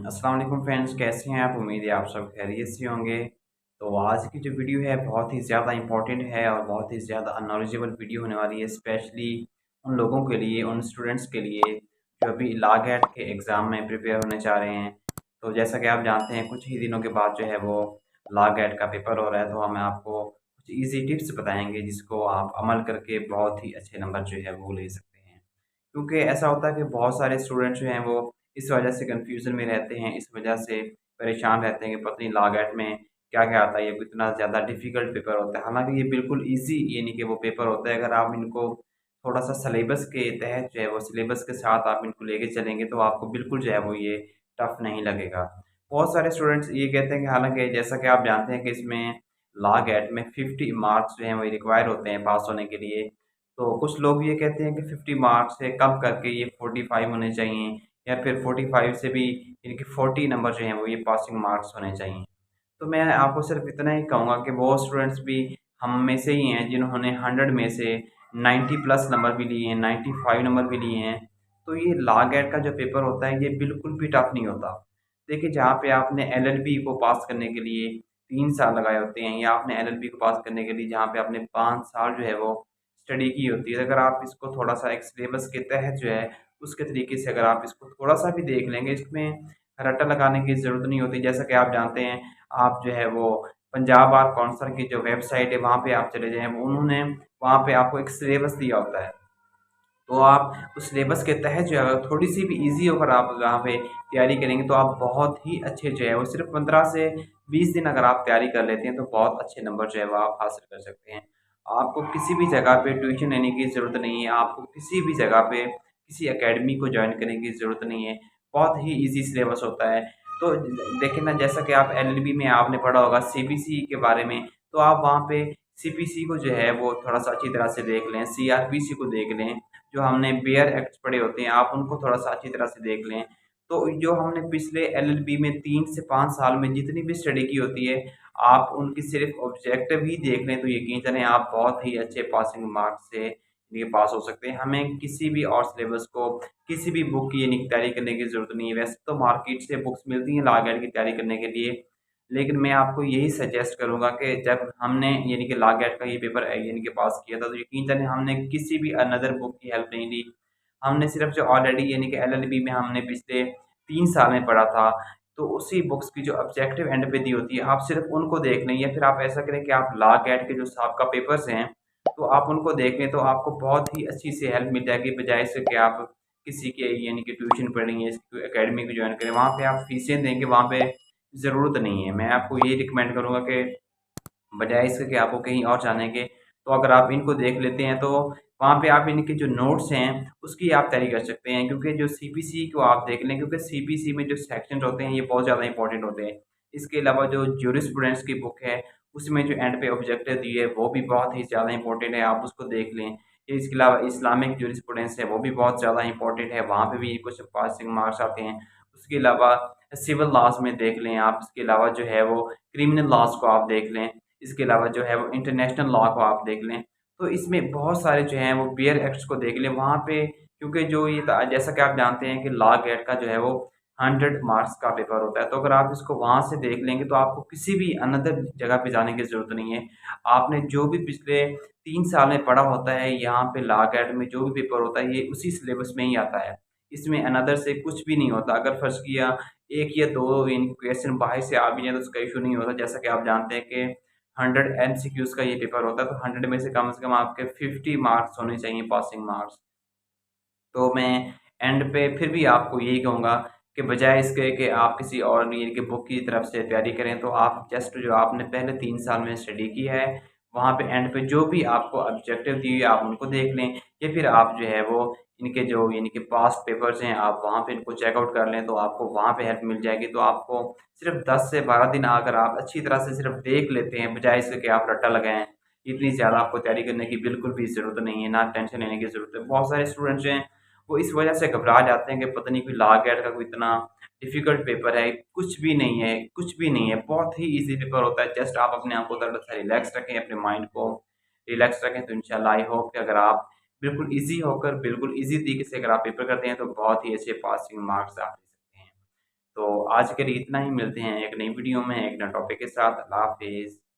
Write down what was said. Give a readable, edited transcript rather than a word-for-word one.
अस्सलाम वालेकुम फ्रेंड्स, कैसे हैं आप? उम्मीद है आप सब खैरियत से होंगे। तो आज की जो वीडियो है बहुत ही ज़्यादा इम्पोर्टेंट है और बहुत ही ज़्यादा नॉलेजेबल वीडियो होने वाली है, स्पेशली उन लोगों के लिए, उन स्टूडेंट्स के लिए जो अभी लॉ गेट के एग्ज़ाम में प्रिपेयर होने जा रहे हैं। तो जैसा कि आप जानते हैं कुछ ही दिनों के बाद जो है वो लॉ गेट का पेपर हो रहा है, तो हम आपको कुछ ईज़ी टिप्स बताएँगे जिसको आप अमल करके बहुत ही अच्छे नंबर जो है वो ले सकते हैं। क्योंकि ऐसा होता है कि बहुत सारे स्टूडेंट जो हैं वो इस वजह से कन्फ्यूज़न में रहते हैं, इस वजह से परेशान रहते हैं कि पता नहीं लॉगएट में क्या-क्या आता है, ये कितना ज़्यादा डिफ़िकल्ट पेपर होता है। हालाँकि ये बिल्कुल ईज़ी यानी कि वो पेपर होता है, अगर आप इनको थोड़ा-सा सिलेबस के तहत जो है वो सिलेबस के साथ आप इनको लेके चलेंगे तो आपको बिल्कुल जो है वो ये टफ़ नहीं लगेगा। बहुत सारे स्टूडेंट्स ये कहते हैं कि हालाँकि जैसा कि आप जानते हैं कि इसमें लॉगएट में 50 मार्क्स जो हैं वो रिक्वायर होते हैं पास होने के लिए। तो कुछ लोग ये कहते हैं कि 50 मार्क्स से कम करके ये 45 होने चाहिए या फिर 45 से भी यानी कि 40 नंबर जो हैं वो ये पासिंग मार्क्स होने चाहिए। तो मैं आपको सिर्फ इतना ही कहूँगा कि वो स्टूडेंट्स भी हम में से ही हैं जिन्होंने 100 में से 90 प्लस नंबर भी लिए हैं, 95 नंबर भी लिए हैं। तो ये लॉ गेट का जो पेपर होता है ये बिल्कुल भी टफ नहीं होता। देखिए जहाँ पे आपने एलएलबी को पास करने के लिए 3 साल लगाए होते हैं या आपने एलएलबी को पास करने के लिए जहाँ पे आपने 5 साल जो है वो स्टडी की होती है। अगर आप इसको थोड़ा-सा एक सिलेबस के तहत जो है उसके तरीके से अगर आप इसको थोड़ा-सा भी देख लेंगे, इसमें रट्टा लगाने की ज़रूरत नहीं होती। जैसा कि आप जानते हैं आप जो है वो पंजाब बार कौंसल की जो वेबसाइट है वहाँ पे आप चले जाएँ, उन्होंने वहाँ पे आपको एक सिलेबस दिया होता है। तो आप उस सिलेबस के तहत जो है अगर थोड़ी-सी भी ईज़ी होकर आप वहाँ पे तैयारी करेंगे तो आप बहुत ही अच्छे जो है वो सिर्फ़ 15 से 20 दिन अगर आप तैयारी कर लेते हैं तो बहुत अच्छे नंबर जो है वो आप हासिल कर सकते हैं। आपको किसी भी जगह पे ट्यूशन लेने की ज़रूरत नहीं है, आपको किसी भी जगह पे किसी अकेडमी को जॉइन करने की ज़रूरत नहीं है, बहुत ही ईज़ी सिलेबस होता है। तो देखिए ना जैसा कि आप एलएलबी में आपने पढ़ा होगा सीबीसी के बारे में, तो आप वहाँ पे सीपीसी को जो है वो थोड़ा-सा अच्छी तरह से देख लें, सीआरपीसी को देख लें। जो हमने बेयर एक्ट्स पढ़े होते हैं, आप उनको थोड़ा-सा अच्छी तरह से देख लें। तो जो हमने पिछले एलएलबी में 3 से 5 साल में जितनी भी स्टडी की होती है, आप उनकी सिर्फ़ ऑब्जेक्टिव ही देख लें, तो यकीन करें आप बहुत ही अच्छे पासिंग मार्क्स से ये पास हो सकते हैं। हमें किसी भी और सिलेबस को, किसी भी बुक की यानी कि तैयारी करने की ज़रूरत नहीं है। वैसे तो मार्केट से बुक्स मिलती हैं लॉ गार्ड की तैयारी करने के लिए, लेकिन मैं आपको यही सजेस्ट करूँगा कि जब हमने यानी कि लॉ गेट का ये पेपर यानी कि पास किया था, तो यकीन जानिए हमने किसी भी अनदर बुक की हेल्प नहीं ली। हमने सिर्फ़ जो ऑलरेडी यानी कि एलएलबी में हमने पिछले 3 साल में पढ़ा था, तो उसी बुक्स की जो ऑब्जेक्टिव एंड पे दी होती है, आप सिर्फ़ उनको देख लें या फिर आप ऐसा करें कि आप लॉ गेट के जो साहब पेपर्स हैं, तो आप उनको देख लें, तो आपको बहुत ही अच्छी सी हेल्प मिल जाएगी, बजाय इसके कि आप किसी के यानी कि ट्यूशन पढ़ेंगे, अकेडमी को जॉइन करें, वहाँ पे आप फीसें देंगे, वहाँ पे ज़रूरत नहीं है। मैं आपको यही रिकमेंड करूँगा कि बजाय इसके कि आपको कहीं और जाने के, तो अगर आप इनको देख लेते हैं तो वहाँ पे आप इनके जो नोट्स हैं, उसकी आप तैयारी कर सकते हैं। क्योंकि जो सीपीसी को आप देख लें, क्योंकि सीपीसी में जो सेक्शंस होते हैं, ये बहुत ज़्यादा इम्पोर्टेंट होते हैं। इसके अलावा जो ज्यूरिस्प्रूडेंस की बुक है, उसमें जो एंड पे ऑब्जेक्टिव दी है, वो भी बहुत ही ज़्यादा इम्पोर्टेंट है, आप उसको देख लें। इसके अलावा इस्लामिक ज्यूरिस्प्रूडेंस है, वो भी बहुत ज़्यादा इम्पोर्टेंट है, वहाँ पे भी कुछ पासिंग मार्क्स आते हैं। उसके अलावा सिविल लॉज़ में देख लें आप, इसके अलावा जो है वो क्रिमिनल लॉज़ को आप देख लें। इसके अलावा जो है वो इंटरनेशनल लॉ को आप देख लें, तो इसमें बहुत सारे जो हैं वो बेयर एक्ट्स को देख लें वहाँ पे, क्योंकि जो ये जैसा कि आप जानते हैं कि लॉ गेट का जो है वो 100 मार्क्स का पेपर होता है, तो अगर आप इसको वहाँ से देख लेंगे तो आपको किसी भी अनदर जगह पे जाने की ज़रूरत नहीं है। आपने जो भी पिछले 3 साल में पढ़ा होता है, यहाँ पे लॉ गेट में जो भी पेपर होता है, ये उसी सिलेबस में ही आता है। इसमें अनदर से कुछ भी नहीं होता। अगर फ़र्ज़ किया 1 या 2 इन क्वेश्चन बाहर से आ भी जाएँ तो उसका इश्यू नहीं होता। जैसा कि आप जानते हैं कि 100 एमसीक्यूज़ का ये पेपर होता है, तो 100 में से कम आपके 50 मार्क्स होने चाहिए पासिंग मार्क्स। तो मैं एंड पे फिर भी आपको यही कहूँगा कि बजाय इसके कि आप किसी और यानी कि बुक की तरफ से तैयारी करें, तो आप जस्ट जो आपने पहले 3 साल में स्टडी की है, वहाँ पे एंड पे जो भी आपको ऑब्जेक्टिव दिए आप उनको देख लें, या फिर आप जो है वो इनके जो यानी कि पास्ट पेपर्स हैं, आप वहाँ पे इनको चेक आउट कर लें, तो आपको वहाँ पे हेल्प मिल जाएगी। तो आपको सिर्फ़ 10 से 12 दिन अगर आप अच्छी तरह से सिर्फ़ देख लेते हैं, बजाय इसके कि आप रट्टा लगाएँ, इतनी ज़्यादा आपको तैयारी करने की बिल्कुल भी ज़रूरत नहीं है, ना टेंशन लेने की ज़रूरत है। बहुत सारे स्टूडेंट्स जो हैं वो इस वजह से घबरा जाते हैं कि पता नहीं कोई लॉ गेट का कोई इतना डिफ़िकल्ट पेपर है, कुछ भी नहीं है, कुछ भी नहीं है, बहुत ही ईज़ी पेपर होता है। जस्ट आप अपने आप को थोड़ा-सा रिलैक्स रखें, अपने माइंड को रिलैक्स रखें, तो इंशाल्लाह आई होप कि अगर आप बिल्कुल ईज़ी होकर, बिल्कुल ईज़ी तरीके से अगर आप पेपर करते हैं, तो बहुत ही अच्छे पासिंग मार्क्स आप ले सकते हैं। तो आज के लिए इतना ही, मिलते हैं एक नई वीडियो में एक नए टॉपिक के साथ। अल्लाह हाफिज़।